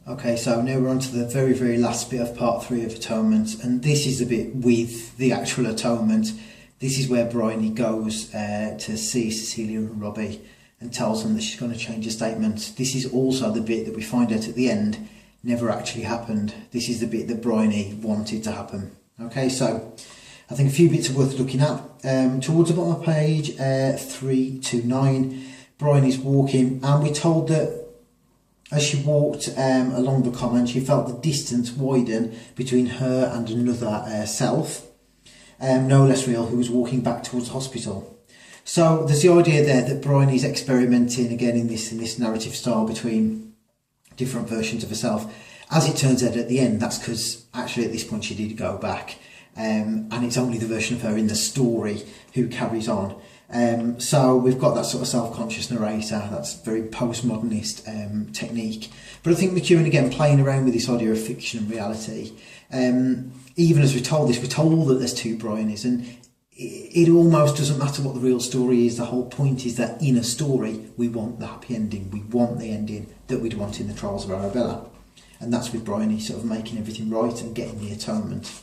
Okay, so now we're on to the very, very last bit of part 3 of Atonement, and this is the bit with the actual atonement. This is where Bryony goes to see Cecilia and Robbie and tells them that she's going to change her statement. This is also the bit that we find out at the end never actually happened. This is the bit that Bryony wanted to happen. Okay, so I think a few bits are worth looking at. Towards the bottom of page 329, Bryony's walking, and we're told that as she walked along the common, she felt the distance widen between her and another self, no less real, who was walking back towards the hospital. So there's the idea there that Bryony's experimenting again in this narrative style between different versions of herself. As it turns out at the end, that's because actually at this point she did go back, and it's only the version of her in the story who carries on. So we've got that sort of self-conscious narrator. That's very postmodernist technique. But I think McEwan, again, playing around with this idea of fiction and reality. Even as we're told this, we're told that there's two Bryonies, and it almost doesn't matter what the real story is. The whole point is that in a story, we want the happy ending. We want the ending that we'd want in the Trials of Arabella. And that's with Bryony sort of making everything right and getting the atonement.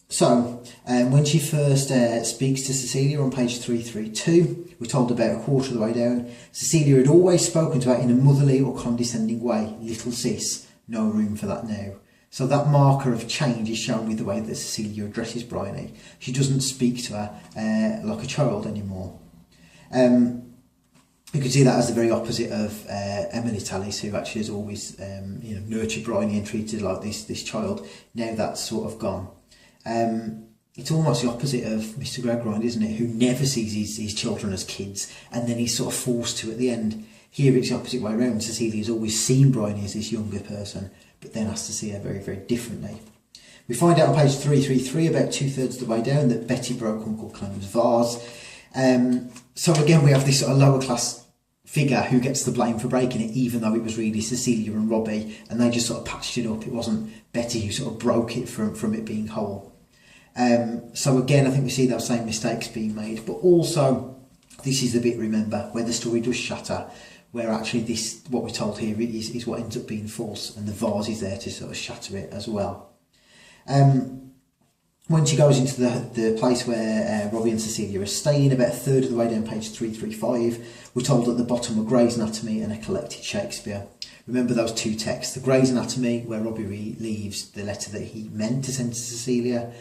So, when she first speaks to Cecilia on page 332, we're told about a quarter of the way down, Cecilia had always spoken to her in a motherly or condescending way. Little sis, no room for that now. So that marker of change is shown with the way that Cecilia addresses Bryony. She doesn't speak to her like a child anymore. You can see that as the very opposite of Emily Tallis, who actually has always nurtured Bryony and treated her like this child. Now that's sort of gone. It's almost the opposite of Mr. Gradgrind, isn't it? Who never sees his children as kids, and then he's sort of forced to at the end. Here it's the opposite way around. Cecilia's always seen Bryony as this younger person, but then has to see her very, very differently. We find out on page 333, about 2/3 of the way down, that Betty broke Uncle Clem's vase. So again, we have this sort of lower class figure who gets the blame for breaking it, even though it was really Cecilia and Robbie, and they just sort of patched it up. It wasn't Betty who sort of broke it from it being whole. So again, I think we see those same mistakes being made, but also this is the bit, remember, where the story does shatter, where actually this, what we're told here, is what ends up being false, and the vase is there to sort of shatter it as well. When she goes into the place where Robbie and Cecilia are staying, about 1/3 of the way down page 335, we're told at the bottom of Gray's Anatomy and a collected Shakespeare. Remember those two texts, the Gray's Anatomy, where Robbie leaves the letter that he meant to send to Cecilia,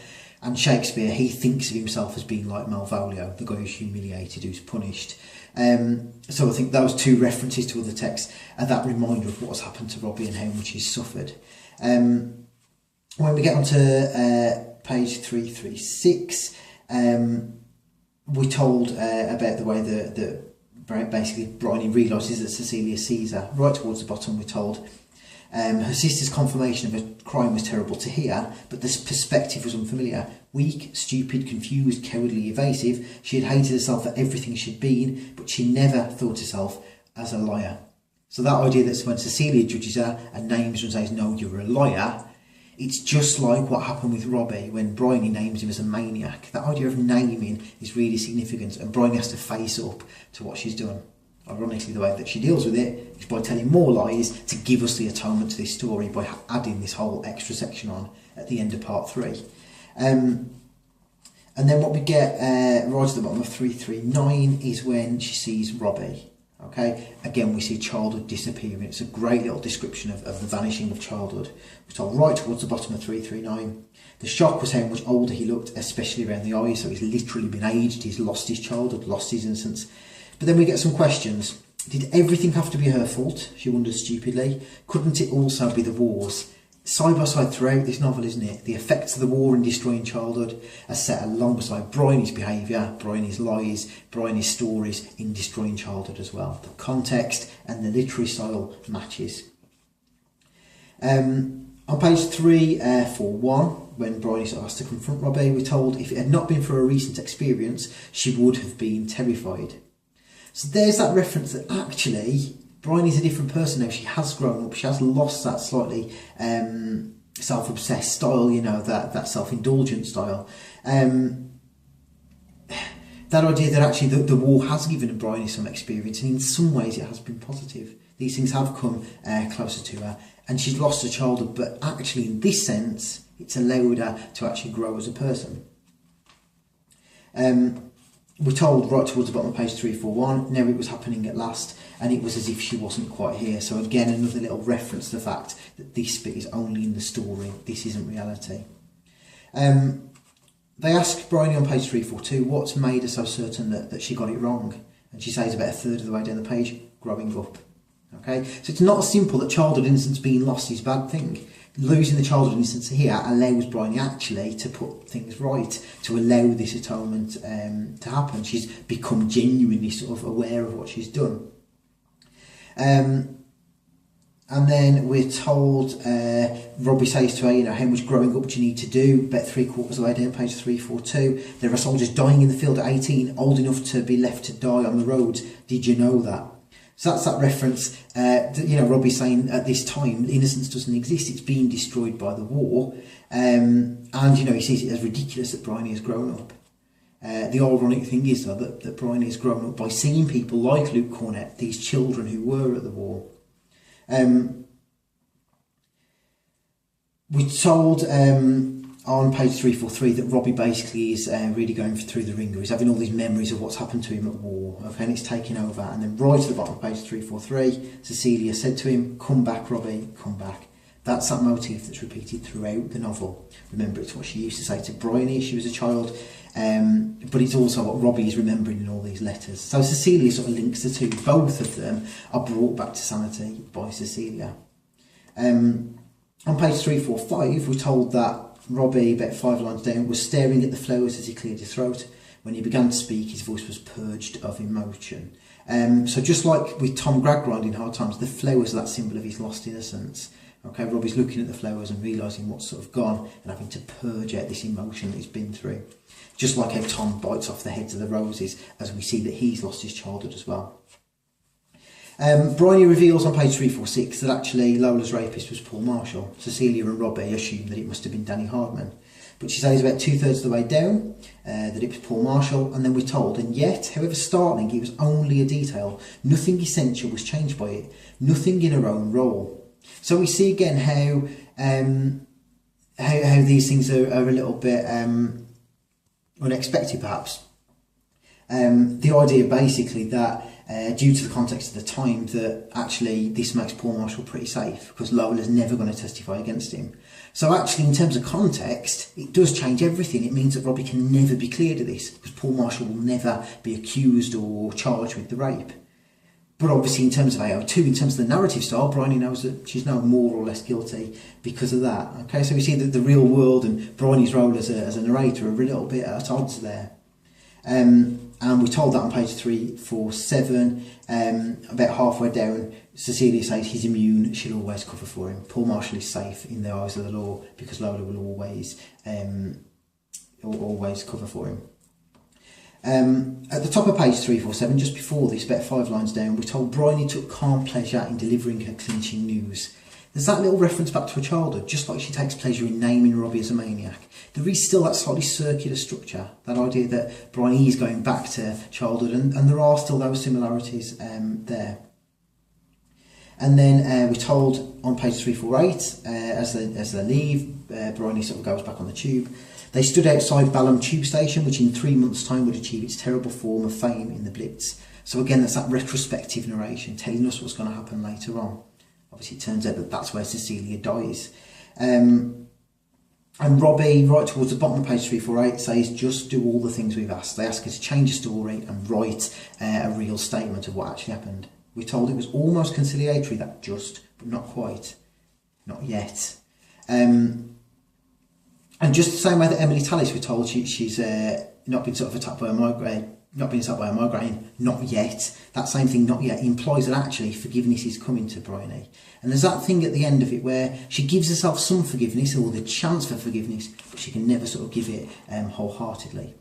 and Shakespeare, he thinks of himself as being like Malvolio, the guy who's humiliated, who's punished. So I think those two references to other texts are that reminder of what's happened to Robbie and how much he's suffered. When we get onto page 336, we're told about the way that basically Bryony realises that Cecilia sees her. Right towards the bottom, we're told her sister's confirmation of her crime was terrible to hear, but the perspective was unfamiliar. Weak, stupid, confused, cowardly, evasive, she had hated herself for everything she'd been, but she never thought herself as a liar. So that idea that when Cecilia judges her and names her and says, no, you're a liar, it's just like what happened with Robbie when Bryony names him as a maniac. That idea of naming is really significant, and Bryony has to face up to what she's done. Ironically, the way that she deals with it is by telling more lies to give us the atonement to this story, by adding this whole extra section on at the end of part 3. And then what we get right at the bottom of 339 is when she sees Robbie. Okay, again we see childhood disappearing. It's a great little description of the vanishing of childhood. We're told right towards the bottom of 339. The shock was how much older he looked, especially around the eyes. So he's literally been aged, he's lost his childhood, lost his innocence. But then we get some questions. Did everything have to be her fault? She wonders stupidly. Couldn't it also be the wars? Side by side throughout this novel, isn't it? The effects of the war in destroying childhood are set alongside Bryony's behaviour, Bryony's lies, Bryony's stories in destroying childhood as well. The context and the literary style matches. On page 341, when Bryony sort of has to confront Robbie, we're told if it had not been for a recent experience, she would have been terrified. So there's that reference that actually Bryony's a different person now. She has grown up. She has lost that slightly self-obsessed style, that self-indulgent style. That idea that actually the war has given Bryony some experience, and in some ways it has been positive. These things have come closer to her, and she's lost her childhood, but actually in this sense, it's allowed her to actually grow as a person. We're told right towards the bottom of page 341, now it was happening at last, and it was as if she wasn't quite here. So again, another little reference to the fact that this bit is only in the story, this isn't reality. They ask Bryony on page 342, what's made her so certain that she got it wrong? And she says about a third of the way down the page, growing up. Okay, so it's not as simple that childhood innocence being lost is a bad thing. Losing the childhood innocence here allows Bryony actually to put things right, to allow this atonement to happen. She's become genuinely sort of aware of what she's done. And then we're told, Robbie says to her, you know, how much growing up do you need to do? About 3/4 of the way down, page 342. There are soldiers dying in the field at 18, old enough to be left to die on the roads. Did you know that? So that's that reference, you know, Robbie saying at this time, innocence doesn't exist, it's being destroyed by the war. And, you know, he sees it as ridiculous that Bryony has grown up. The ironic thing is, though, that Bryony has grown up by seeing people like Luke Cornett, these children who were at the war. We're told on page 343 that Robbie basically is really going through the ringer. He's having all these memories of what's happened to him at war, okay, and it's taking over. And then right to the bottom of page 343, Cecilia said to him, come back, Robbie, come back. That's that motif that's repeated throughout the novel. Remember, it's what she used to say to Bryony as she was a child, but it's also what Robbie is remembering in all these letters. So Cecilia sort of links the two. Both of them are brought back to sanity by Cecilia. On page 345, we're told that Robbie, about 5 lines down, was staring at the flowers as he cleared his throat. When he began to speak, his voice was purged of emotion. So just like with Tom Gradgrind in Hard Times, the flowers are that symbol of his lost innocence. Okay, Robbie's looking at the flowers and realising what's sort of gone and having to purge out this emotion that he's been through. Just like how Tom bites off the heads of the roses, as we see that he's lost his childhood as well. Bryony reveals on page 346 that actually Lola's rapist was Paul Marshall. Cecilia and Robbie assumed that it must have been Danny Hardman. But she says about 2/3 of the way down that it was Paul Marshall, and then we're told, and yet, however startling, it was only a detail. Nothing essential was changed by it. Nothing in her own role. So we see again how these things are a little bit unexpected, perhaps. The idea basically that due to the context of the time, that actually this makes Paul Marshall pretty safe because Lola's never going to testify against him. So actually, in terms of context, it does change everything. It means that Robbie can never be cleared of this because Paul Marshall will never be accused or charged with the rape. But obviously, in terms of AO2, in terms of the narrative style, Bryony knows that she's now more or less guilty because of that. Okay, so we see that the real world and Bryony's role as a narrator are a little bit at odds there. And we're told that on page 347, about halfway down, Cecilia says he's immune, she'll always cover for him. Paul Marshall is safe in the eyes of the law because Lola will always cover for him. At the top of page 347, just before this, about 5 lines down, we're told Bryony took calm pleasure in delivering her clinching news. There's that little reference back to her childhood, just like she takes pleasure in naming Robbie as a maniac. There is still that slightly circular structure, that idea that Bryony is going back to childhood, and there are still those similarities there. And then we're told on page 348, as they leave, Bryony sort of goes back on the tube. They stood outside Balham tube station, which in 3 months' time would achieve its terrible form of fame in the Blitz. So again, that's that retrospective narration, telling us what's going to happen later on. Obviously, it turns out that that's where Cecilia dies. And Robbie, right towards the bottom of page 348, says, just do all the things we've asked. They ask her to change the story and write a real statement of what actually happened. We're told it was almost conciliatory, that just, but not quite. Not yet. And just the same way that Emily Tallis, we're told she's not been sort of attacked by a migraine, not yet. That same thing, not yet, implies that actually forgiveness is coming to Bryony. And there's that thing at the end of it where she gives herself some forgiveness, or the chance for forgiveness, but she can never sort of give it wholeheartedly.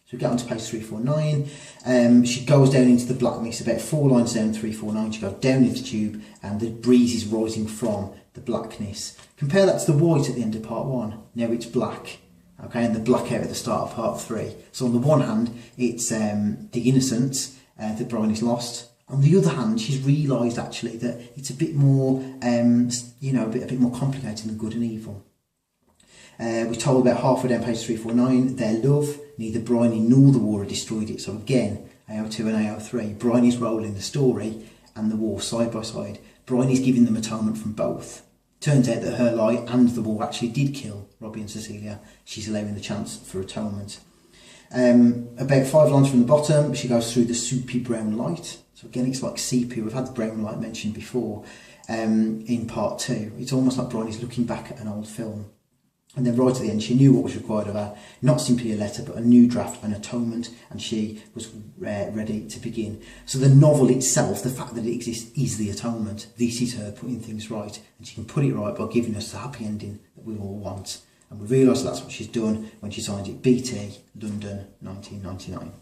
So we get on to page 349. She goes down into the blackness, about 4 lines down 349. She goes down into the tube, and the breeze is rising from the blackness. Compare that to the white at the end of part 1. Now it's black. okay, and the blackout at the start of part 3. So on the one hand, it's the innocence that Bryony's lost. On the other hand, she's realised actually that it's a bit more, you know, a bit more complicated than good and evil. We're told about halfway down page 349, their love, neither Bryony nor the war had destroyed it. So again, AO2 and AO3, Bryony's role in the story and the war side by side. Bryony's giving them atonement from both. Turns out that her lie and the war actually did kill Robbie and Cecilia. She's allowing the chance for atonement. About 5 lines from the bottom, she goes through the soupy brown light. So again, it's like sepia. We've had the brown light mentioned before in part 2. It's almost like Bryony's looking back at an old film. And then right at the end, she knew what was required of her. Not simply a letter, but a new draft, an atonement, and she was ready to begin. So the novel itself, the fact that it exists, is the atonement. This is her putting things right, and she can put it right by giving us the happy ending that we all want. And we realise that's what she's done when she signed it, BT, London, 1999.